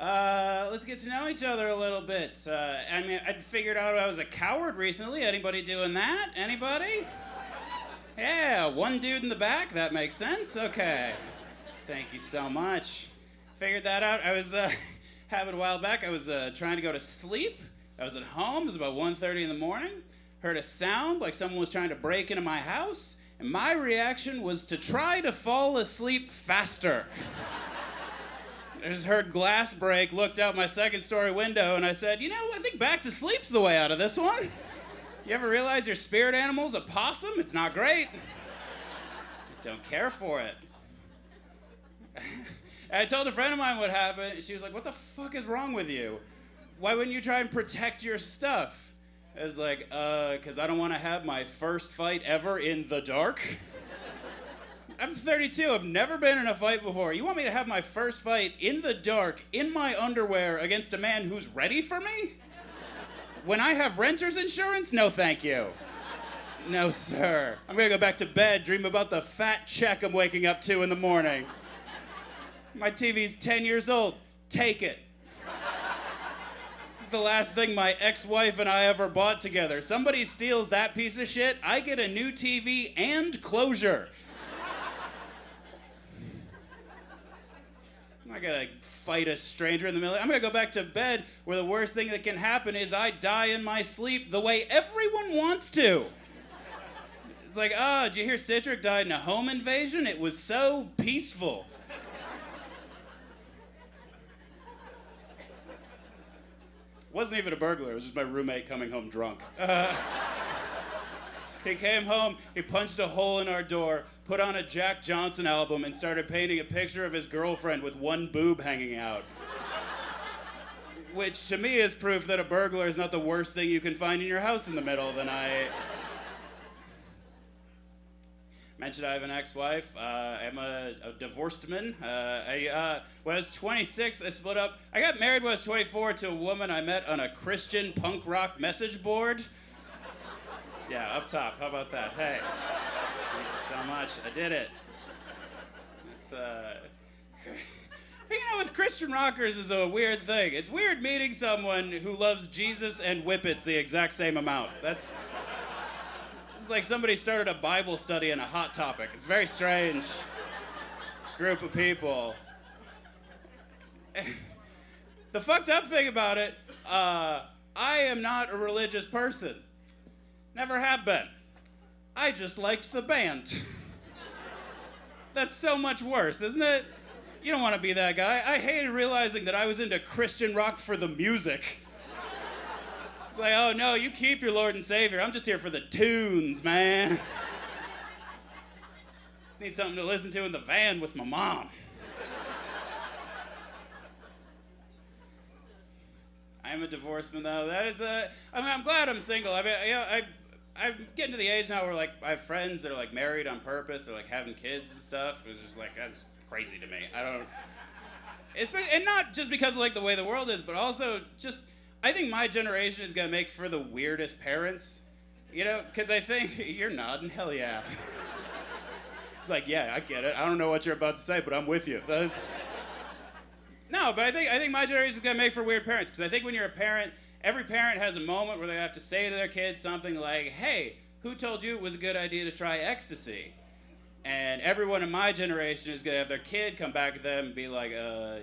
Let's get to know each other a little bit. I figured out I was a coward recently. Anybody doing that? Anybody? Yeah, one dude in the back. That makes sense. Okay. Thank you so much. Figured that out. I was having a while back. I was trying to go to sleep. I was at home. It was about 1:30 in the morning. Heard a sound like someone was trying to break into my house. And my reaction was to try to fall asleep faster. I just heard glass break, looked out my second-story window, and I said, I think back to sleep's the way out of this one. You ever realize your spirit animal's a possum? It's not great. I don't care for it. I told a friend of mine what happened. She was like, what the fuck is wrong with you? Why wouldn't you try and protect your stuff? I was like, because I don't want to have my first fight ever in the dark. I'm 32. I've never been in a fight before. You want me to have my first fight in the dark, in my underwear, against a man who's ready for me? When I have renter's insurance? No, thank you. No, sir. I'm gonna go back to bed, dream about the fat check I'm waking up to in the morning. My TV's 10 years old. Take it. This is the last thing my ex-wife and I ever bought together. Somebody steals that piece of shit, I get a new TV and closure. I'm not gonna fight a stranger in the middle. I'm gonna go back to bed where the worst thing that can happen is I die in my sleep the way everyone wants to. It's like, did you hear Sitrick died in a home invasion? It was so peaceful. Wasn't even a burglar, it was just my roommate coming home drunk. He came home, he punched a hole in our door, put on a Jack Johnson album, and started painting a picture of his girlfriend with one boob hanging out. Which, to me, is proof that a burglar is not the worst thing you can find in your house in the middle of the night. Mentioned I have an ex-wife. I'm a divorced man. When I was 26, I split up. I got married when I was 24 to a woman I met on a Christian punk rock message board. Yeah, up top. How about that? Hey. Thank you so much. I did it. It's, with Christian rockers is a weird thing. It's weird meeting someone who loves Jesus and Whippets the exact same amount. It's like somebody started a Bible study in a Hot Topic. It's a very strange group of people. The fucked up thing about it, I am not a religious person. Never have been. I just liked the band. That's so much worse, isn't it? You don't want to be that guy. I hated realizing that I was into Christian rock for the music. It's like, oh no, you keep your Lord and Savior. I'm just here for the tunes, man. Just need something to listen to in the van with my mom. I'm a divorceman, though. That is I'm glad I'm single. I'm getting to the age now where, like, I have friends that are, like, married on purpose. They're, like, having kids and stuff. It's just, like, that's crazy to me. And not just because of, like, the way the world is, but also just, I think my generation is going to make for the weirdest parents. Because I think, you're nodding, hell yeah. It's like, yeah, I get it. I don't know what you're about to say, but I'm with you. No, but I think my generation is going to make for weird parents, because I think when you're a parent, every parent has a moment where they have to say to their kid something like, hey, who told you it was a good idea to try ecstasy? And everyone in my generation is going to have their kid come back to them and be like,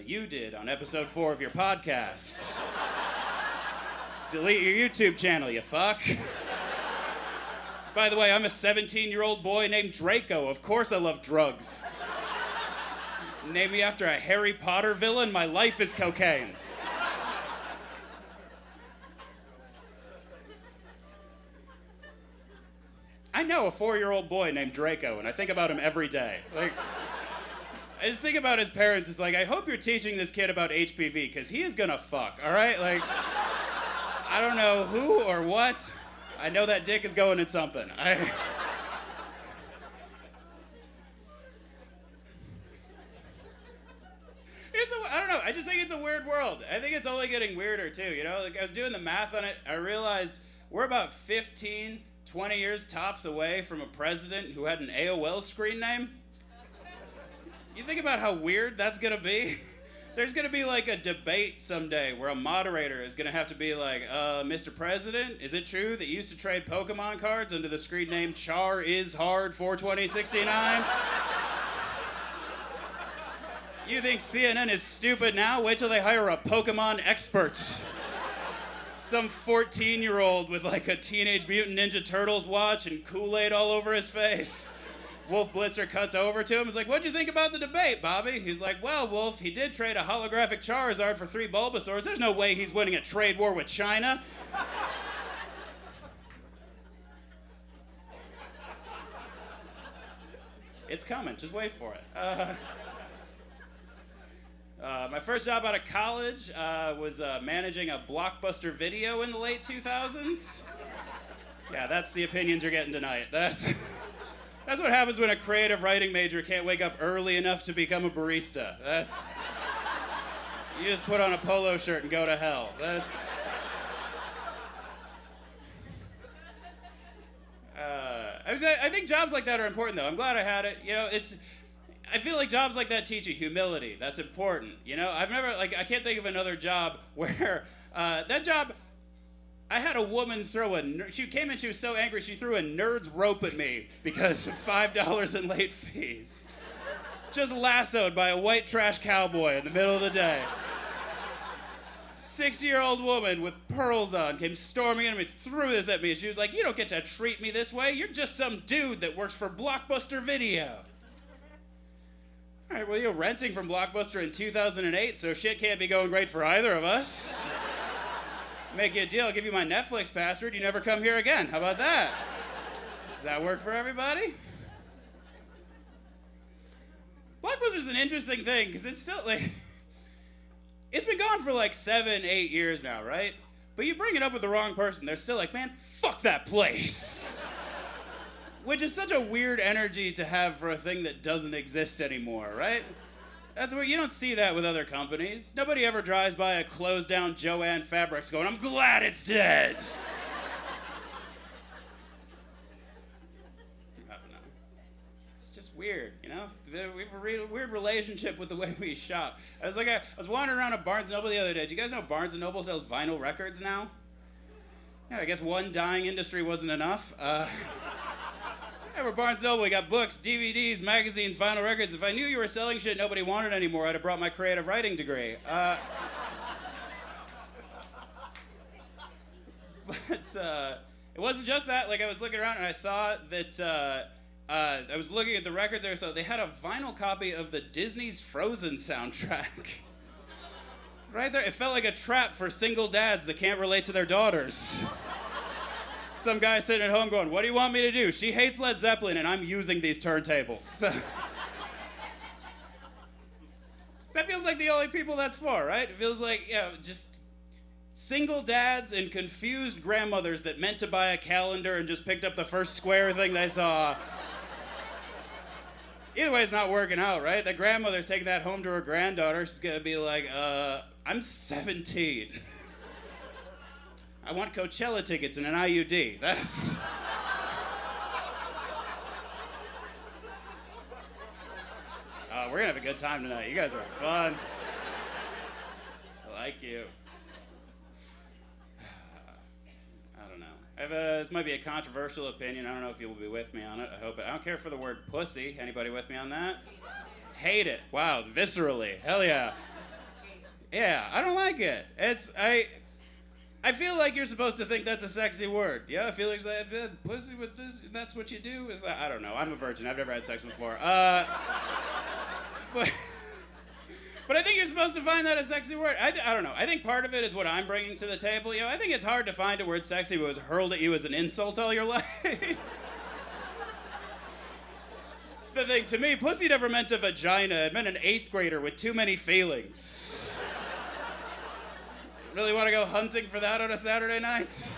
you did on episode 4 of your podcast. Delete your YouTube channel, you fuck. By the way, I'm a 17-year-old boy named Draco. Of course I love drugs. Name me after a Harry Potter villain, my life is cocaine. I know a 4-year-old boy named Draco, and I think about him every day. Like, I just think about his parents. It's like, I hope you're teaching this kid about HPV, because he is gonna fuck, all right? Like, I don't know who or what. I know that dick is going in something. I don't know. I just think it's a weird world. I think it's only getting weirder, too, Like, I was doing the math on it. I realized we're about 15, 20 years tops away from a president who had an AOL screen name. You think about how weird that's gonna be? There's gonna be like a debate someday where a moderator is gonna have to be like, Mr. President, is it true that you used to trade Pokemon cards under the screen name Char is Hard 42069? You think CNN is stupid now? Wait till they hire a Pokemon expert. Some 14-year-old with like a Teenage Mutant Ninja Turtles watch and Kool-Aid all over his face. Wolf Blitzer cuts over to him. He's like, what'd you think about the debate, Bobby? He's like, well, Wolf, he did trade a holographic Charizard for 3 Bulbasaurs. There's no way he's winning a trade war with China. It's coming. Just wait for it. My first job out of college was managing a Blockbuster Video in the late 2000s. Yeah, that's the opinions you're getting tonight. That's what happens when a creative writing major can't wake up early enough to become a barista. You just put on a polo shirt and go to hell. I think jobs like that are important, though. I'm glad I had it. You know, I feel like jobs like that teach you humility. That's important. You know, I can't think of another job where that job. I had a woman she came in, she was so angry, she threw a nerd's rope at me because of $5 in late fees. Just lassoed by a white trash cowboy in the middle of the day. 60-year-old woman with pearls on came storming in and threw this at me, and she was like, you don't get to treat me this way. You're just some dude that works for Blockbuster Video. All right, well, you're renting from Blockbuster in 2008, so shit can't be going great for either of us. Make you a deal, I'll give you my Netflix password, you never come here again. How about that? Does that work for everybody? Blockbuster's an interesting thing, because it's still like, it's been gone for like 7, 8 years now, right? But you bring it up with the wrong person, they're still like, man, fuck that place. Which is such a weird energy to have for a thing that doesn't exist anymore, right? That's where you don't see that with other companies. Nobody ever drives by a closed down Joann Fabrics going, I'm glad it's dead. I don't know. It's just weird, you know? We have a weird relationship with the way we shop. I was wandering around a Barnes & Noble the other day. Do you guys know Barnes & Noble sells vinyl records now? Yeah, I guess one dying industry wasn't enough. Yeah, we're Barnes & Noble. We got books, DVDs, magazines, vinyl records. If I knew you were selling shit nobody wanted anymore, I'd have brought my creative writing degree. But it wasn't just that. Like, I was looking around and I saw that I was looking at the records there, so they had a vinyl copy of the Disney's Frozen soundtrack. Right there. It felt like a trap for single dads that can't relate to their daughters. Some guy sitting at home going, what do you want me to do? She hates Led Zeppelin and I'm using these turntables. So that feels like the only people that's for, right? It feels like, you know, just single dads and confused grandmothers that meant to buy a calendar and just picked up the first square thing they saw. Either way, it's not working out, right? The grandmother's taking that home to her granddaughter. She's gonna be like, I'm 17. I want Coachella tickets and an IUD. That's... we're gonna have a good time tonight. You guys are fun. I like you. I don't know. This might be a controversial opinion. I don't know if you will be with me on it. I hope it. I don't care for the word pussy. Anybody with me on that? Hate it. Wow, viscerally. Hell yeah. Yeah, I don't like it. I feel like you're supposed to think that's a sexy word. Yeah, I feel like pussy with this, that's what you do? I don't know. I'm a virgin. I've never had sex before. But I think you're supposed to find that a sexy word. I don't know. I think part of it is what I'm bringing to the table. You know, I think it's hard to find a word sexy that was hurled at you as an insult all your life. The thing, to me, pussy never meant a vagina. It meant an 8th grader with too many feelings. Really want to go hunting for that on a Saturday night?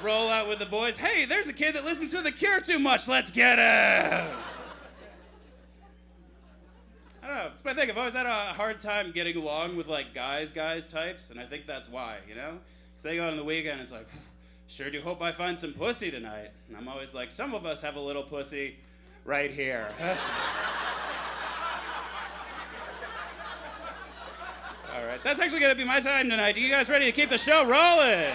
Roll out with the boys. Hey, there's a kid that listens to The Cure too much. Let's get him. I don't know. It's my thing. I've always had a hard time getting along with like guys types, and I think that's why, you know? Because they go out on the weekend and it's like, sure do hope I find some pussy tonight. And I'm always like, some of us have a little pussy right here. That's actually going to be my time tonight. Are you guys ready to keep the show rolling?